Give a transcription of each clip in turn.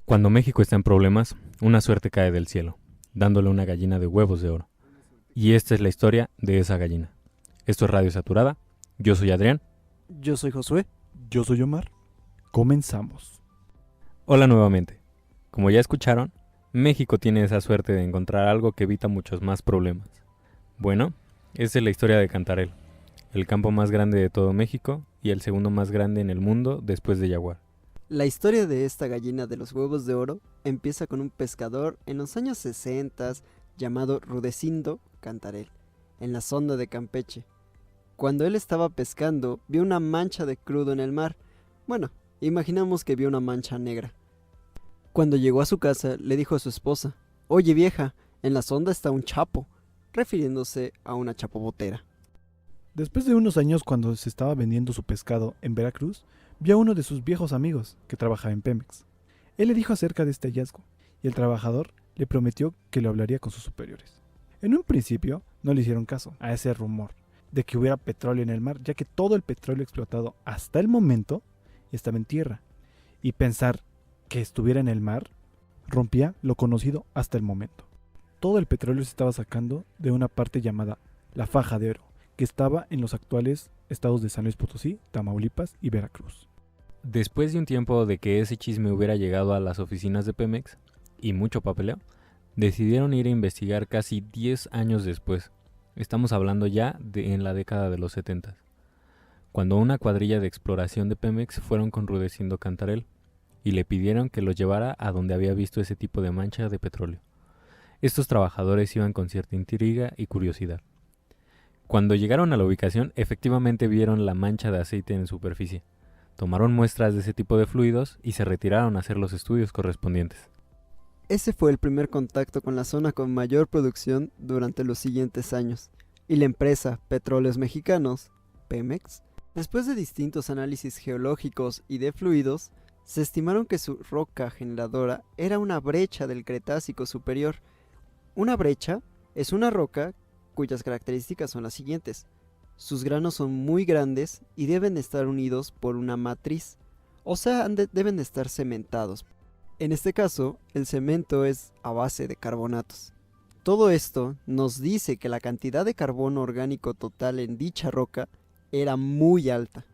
Cuando México está en problemas, una suerte cae del cielo, dándole una gallina de huevos de oro. Y esta es la historia de esa gallina. Esto es Radio Saturada, yo soy Adrián. Yo soy Josué. Yo soy Omar. Comenzamos. Hola nuevamente. Como ya escucharon, México tiene esa suerte de encontrar algo que evita muchos más problemas. Bueno, esa es la historia de Cantarell, el campo más grande de todo México y el segundo más grande en el mundo después de Yaguar. La historia de esta gallina de los huevos de oro empieza con un pescador en los años 60 llamado Rudecindo Cantarell, en la sonda de Campeche. Cuando él estaba pescando, vio una mancha de crudo en el mar. Bueno, imaginamos que vio una mancha negra. Cuando llegó a su casa, le dijo a su esposa: "Oye vieja, en la sonda está un chapo", refiriéndose a una chapobotera. Después de unos años, cuando se estaba vendiendo su pescado en Veracruz, vio a uno de sus viejos amigos que trabajaba en Pemex. Él le dijo acerca de este hallazgo y el trabajador le prometió que lo hablaría con sus superiores. En un principio no le hicieron caso a ese rumor de que hubiera petróleo en el mar, ya que todo el petróleo explotado hasta el momento estaba en tierra, y pensar que estuviera en el mar rompía lo conocido hasta el momento. Todo el petróleo se estaba sacando de una parte llamada la Faja de Oro, que estaba en los actuales estados de San Luis Potosí, Tamaulipas y Veracruz. Después de un tiempo de que ese chisme hubiera llegado a las oficinas de Pemex y mucho papeleo, decidieron ir a investigar casi 10 años después. Estamos hablando ya en la década de los 70, cuando una cuadrilla de exploración de Pemex fueron con Rudecindo Cantarell y le pidieron que los llevara a donde había visto ese tipo de mancha de petróleo. Estos trabajadores iban con cierta intriga y curiosidad. Cuando llegaron a la ubicación, efectivamente vieron la mancha de aceite en superficie. Tomaron muestras de ese tipo de fluidos y se retiraron a hacer los estudios correspondientes. Ese fue el primer contacto con la zona con mayor producción durante los siguientes años, y la empresa Petróleos Mexicanos, Pemex, después de distintos análisis geológicos y de fluidos, se estimaron que su roca generadora era una brecha del Cretácico superior. Una brecha es una roca cuyas características son las siguientes: sus granos son muy grandes y deben estar unidos por una matriz, o sea, deben estar cementados. En este caso, el cemento es a base de carbonatos. Todo esto nos dice que la cantidad de carbono orgánico total en dicha roca era muy alta.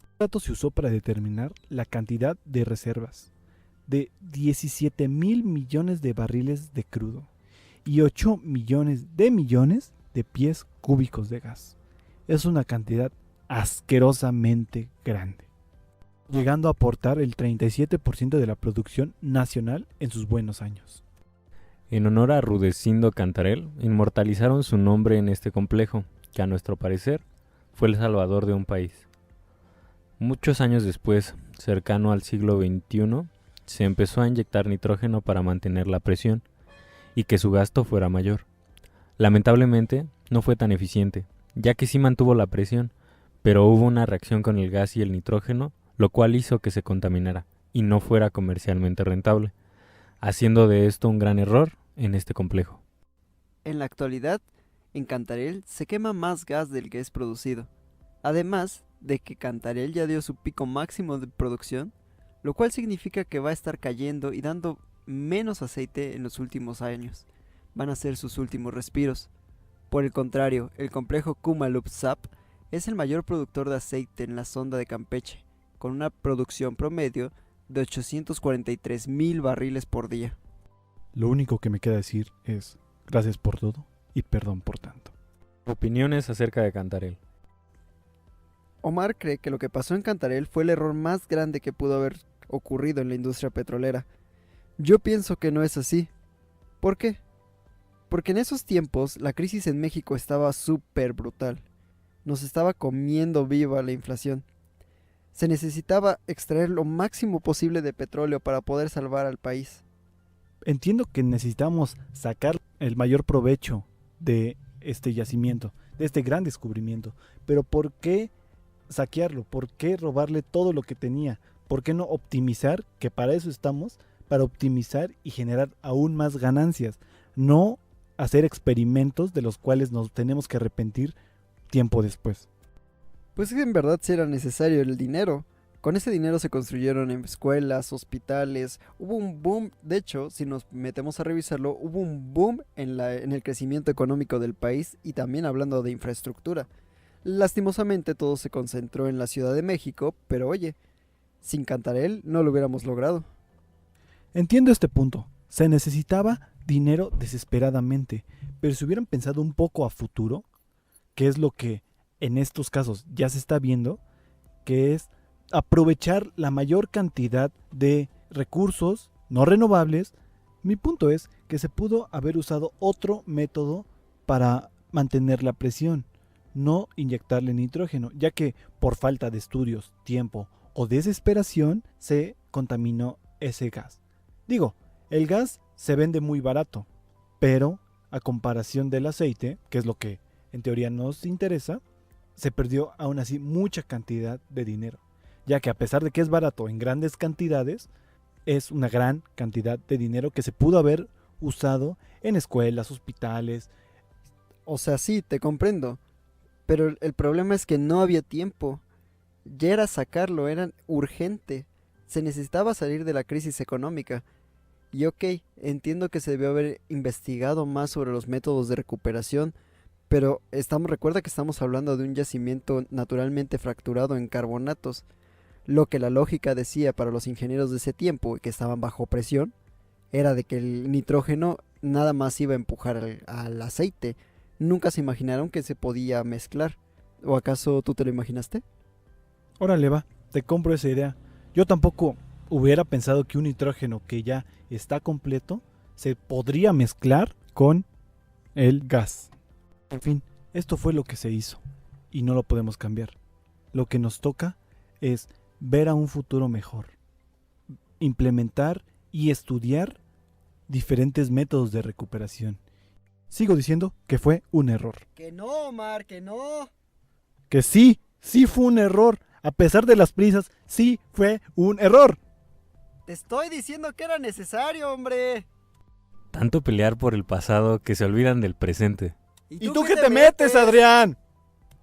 El dato se usó para determinar la cantidad de reservas de 17 mil millones de barriles de crudo y 8 millones de pies cúbicos de gas. Es una cantidad asquerosamente grande, llegando a aportar el 37% de la producción nacional en sus buenos años. En honor a Rudecindo Cantarell, inmortalizaron su nombre en este complejo, que a nuestro parecer fue el salvador de un país. Muchos años después, cercano al siglo XXI, se empezó a inyectar nitrógeno para mantener la presión y que su gasto fuera mayor. Lamentablemente, no fue tan eficiente, ya que sí mantuvo la presión, pero hubo una reacción con el gas y el nitrógeno, lo cual hizo que se contaminara y no fuera comercialmente rentable, haciendo de esto un gran error en este complejo. En la actualidad, en Cantarell se quema más gas del que es producido, además de que Cantarell ya dio su pico máximo de producción, lo cual significa que va a estar cayendo y dando menos aceite en los últimos años. Van a ser sus últimos respiros. Por el contrario, el complejo Kumalup-Zap es el mayor productor de aceite en la sonda de Campeche, con una producción promedio de 843,000 barriles por día. Lo único que me queda decir es gracias por todo y perdón por tanto. Opiniones acerca de Cantarell. Omar cree que lo que pasó en Cantarell fue el error más grande que pudo haber ocurrido en la industria petrolera. Yo pienso que no es así. ¿Por qué? Porque en esos tiempos la crisis en México estaba súper brutal. Nos estaba comiendo viva la inflación. Se necesitaba extraer lo máximo posible de petróleo para poder salvar al país. Entiendo que necesitamos sacar el mayor provecho de este yacimiento, de este gran descubrimiento, pero ¿por qué saquearlo? ¿Por qué robarle todo lo que tenía? ¿Por qué no optimizar? Que para eso estamos, para optimizar y generar aún más ganancias, no hacer experimentos de los cuales nos tenemos que arrepentir tiempo después. Pues en verdad sí era necesario el dinero, Con ese dinero se construyeron escuelas, hospitales, hubo un boom, de hecho, si nos metemos a revisarlo, hubo un boom en el crecimiento económico del país y también hablando de infraestructura. Lastimosamente todo se concentró en la Ciudad de México, pero oye, sin Cantarell no lo hubiéramos logrado. Entiendo este punto. Se necesitaba dinero desesperadamente, pero si hubieran pensado un poco a futuro, que es lo que en estos casos ya se está viendo, que es aprovechar la mayor cantidad de recursos no renovables, mi punto es que se pudo haber usado otro método para mantener la presión, no inyectarle nitrógeno, ya que por falta de estudios, tiempo o desesperación se contaminó ese gas. Digo, el gas se vende muy barato, pero a comparación del aceite, que es lo que en teoría nos interesa, se perdió aún así mucha cantidad de dinero, ya que a pesar de que es barato en grandes cantidades, es una gran cantidad de dinero que se pudo haber usado en escuelas, hospitales. O sea, sí, te comprendo, pero el problema es que no había tiempo. Ya era sacarlo, era urgente. Se necesitaba salir de la crisis económica. Y ok, entiendo que se debió haber investigado más sobre los métodos de recuperación, pero recuerda que estamos hablando de un yacimiento naturalmente fracturado en carbonatos. Lo que la lógica decía para los ingenieros de ese tiempo, que estaban bajo presión, era de que el nitrógeno nada más iba a empujar al aceite. Nunca se imaginaron que se podía mezclar. ¿O acaso tú te lo imaginaste? Órale va, te compro esa idea. Yo tampoco hubiera pensado que un nitrógeno que ya está completo se podría mezclar con el gas. En fin, esto fue lo que se hizo y no lo podemos cambiar. Lo que nos toca es ver a un futuro mejor, implementar y estudiar diferentes métodos de recuperación. Sigo diciendo que fue un error. Que no, Omar, que no. Que sí fue un error. A pesar de las prisas, sí fue un error. Te estoy diciendo que era necesario, hombre. Tanto pelear por el pasado que se olvidan del presente. ¿Y tú qué te metes, Adrián?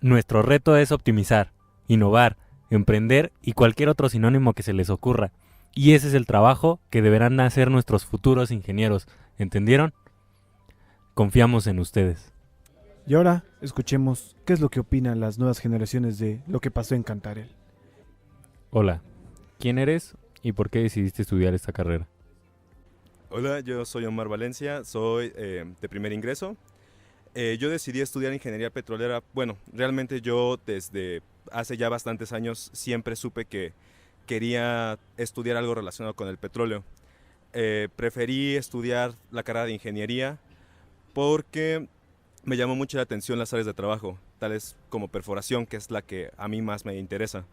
Nuestro reto es optimizar, innovar, emprender y cualquier otro sinónimo que se les ocurra. Y ese es el trabajo que deberán hacer nuestros futuros ingenieros. ¿Entendieron? Confiamos en ustedes. Y ahora escuchemos qué es lo que opinan las nuevas generaciones de lo que pasó en Cantarell. Hola, ¿quién eres y por qué decidiste estudiar esta carrera? Hola, yo soy Omar Valencia, soy de primer ingreso. Yo decidí estudiar ingeniería petrolera. Bueno, realmente yo desde hace ya bastantes años siempre supe que quería estudiar algo relacionado con el petróleo. Preferí estudiar la carrera de ingeniería porque me llamó mucho la atención las áreas de trabajo, tales como perforación, que es la que a mí más me interesa.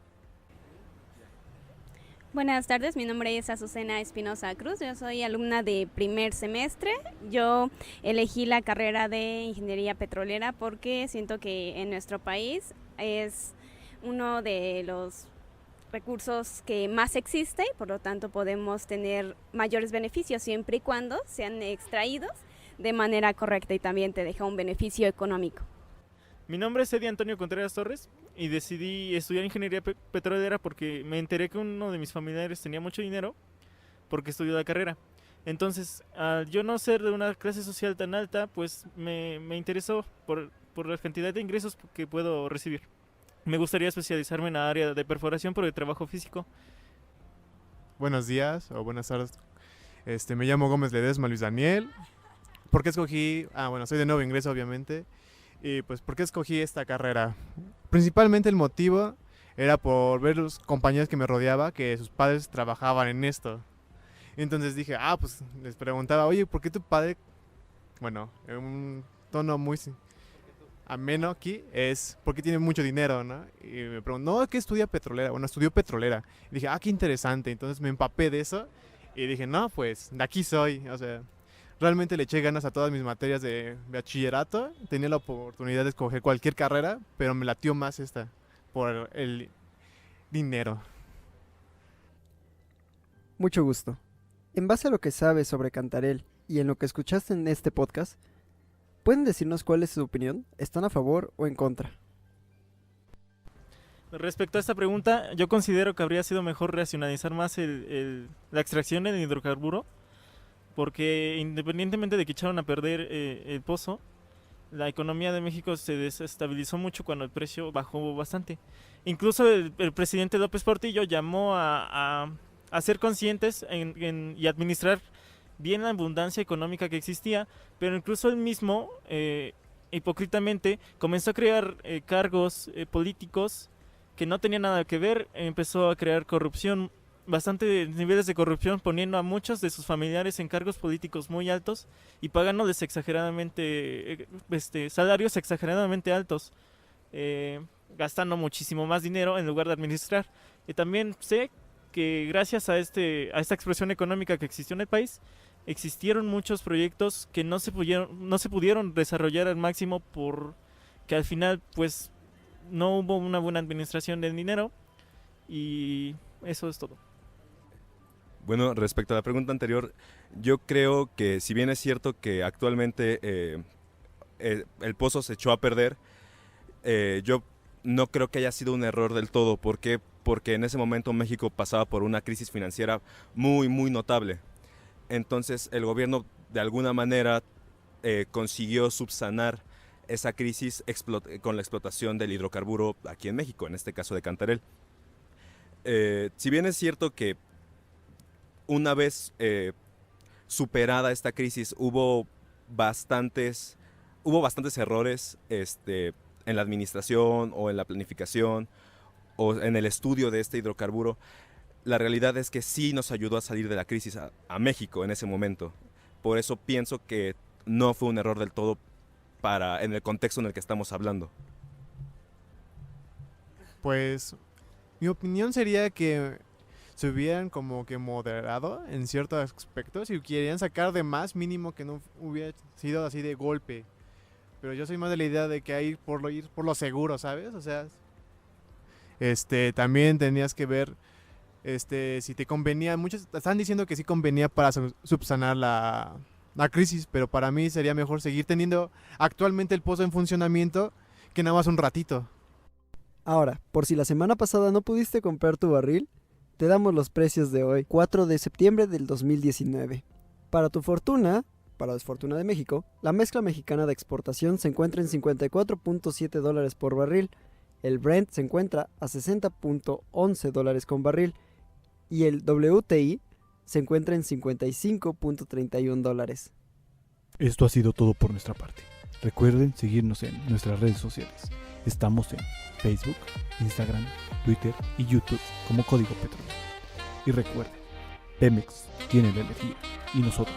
Buenas tardes, mi nombre es Azucena Espinosa Cruz, yo soy alumna de primer semestre. Yo elegí la carrera de ingeniería petrolera porque siento que en nuestro país es uno de los recursos que más existe y por lo tanto podemos tener mayores beneficios siempre y cuando sean extraídos de manera correcta y también te deja un beneficio económico. Mi nombre es Eddie Antonio Contreras Torres y decidí estudiar ingeniería petrolera porque me enteré que uno de mis familiares tenía mucho dinero porque estudió la carrera. Entonces, al yo no ser de una clase social tan alta, pues me interesó por la cantidad de ingresos que puedo recibir. Me gustaría especializarme en la área de perforación por el trabajo físico. Buenos días o buenas tardes. Me llamo Gómez Ledesma Luis Daniel. ¿Por qué escogí? Soy de nuevo ingreso, obviamente. Y pues, ¿por qué escogí esta carrera? Principalmente el motivo era por ver los compañeros que me rodeaba, que sus padres trabajaban en esto. Entonces dije, pues les preguntaba, oye, ¿por qué tu padre? Bueno, en un tono muy ameno aquí, es porque tiene mucho dinero, ¿no? Y me preguntó, no, ¿qué estudia petrolera? Bueno, estudió petrolera. Y dije, qué interesante. Entonces me empapé de eso y dije, no, pues de aquí soy, o sea... Realmente le eché ganas a todas mis materias de bachillerato. Tenía la oportunidad de escoger cualquier carrera, pero me latió más esta, por el dinero. Mucho gusto. En base a lo que sabes sobre Cantarell y en lo que escuchaste en este podcast, ¿pueden decirnos cuál es su opinión? ¿Están a favor o en contra? Respecto a esta pregunta, yo considero que habría sido mejor racionalizar más la extracción del hidrocarburo, porque independientemente de que echaron a perder el pozo, la economía de México se desestabilizó mucho cuando el precio bajó bastante. Incluso el presidente López Portillo llamó a ser conscientes y administrar bien la abundancia económica que existía, pero incluso él mismo, hipócritamente, comenzó a crear cargos políticos que no tenían nada que ver, empezó a crear corrupción, bastante niveles de corrupción, poniendo a muchos de sus familiares en cargos políticos muy altos y pagándoles exageradamente, salarios exageradamente altos, gastando muchísimo más dinero en lugar de administrar. Y también sé que gracias a esta expresión económica que existió en el país, existieron muchos proyectos que no se pudieron desarrollar al máximo porque al final pues no hubo una buena administración del dinero, y eso es todo. Bueno, respecto a la pregunta anterior, yo creo que si bien es cierto que actualmente el pozo se echó a perder, yo no creo que haya sido un error del todo. ¿Por qué? Porque en ese momento México pasaba por una crisis financiera muy, muy notable. Entonces el gobierno de alguna manera consiguió subsanar esa crisis con la explotación del hidrocarburo aquí en México, en este caso de Cantarell. Si bien es cierto que una vez superada esta crisis hubo bastantes errores en la administración o en la planificación o en el estudio de este hidrocarburo, la realidad es que sí nos ayudó a salir de la crisis a México en ese momento. Por eso pienso que no fue un error del todo en el contexto en el que estamos hablando. Pues mi opinión sería que se hubieran como que moderado en ciertos aspectos y querían sacar de más, mínimo que no hubiera sido así de golpe. Pero yo soy más de la idea de que ir por lo seguro, ¿sabes? O sea, también tenías que ver si te convenía. Muchos están diciendo que sí convenía para subsanar la crisis, pero para mí sería mejor seguir teniendo actualmente el pozo en funcionamiento que nada más un ratito. Ahora, por si la semana pasada no pudiste comprar tu barril, te damos los precios de hoy, 4 de septiembre del 2019. Para tu fortuna, para desfortuna de México, la mezcla mexicana de exportación se encuentra en $54.7 por barril, el Brent se encuentra a $60.11 con barril y el WTI se encuentra en $55.31. Esto ha sido todo por nuestra parte. Recuerden seguirnos en nuestras redes sociales. Estamos en Facebook, Instagram, Twitter y YouTube como Código Petrolero. Y recuerden, Pemex tiene la energía y nosotros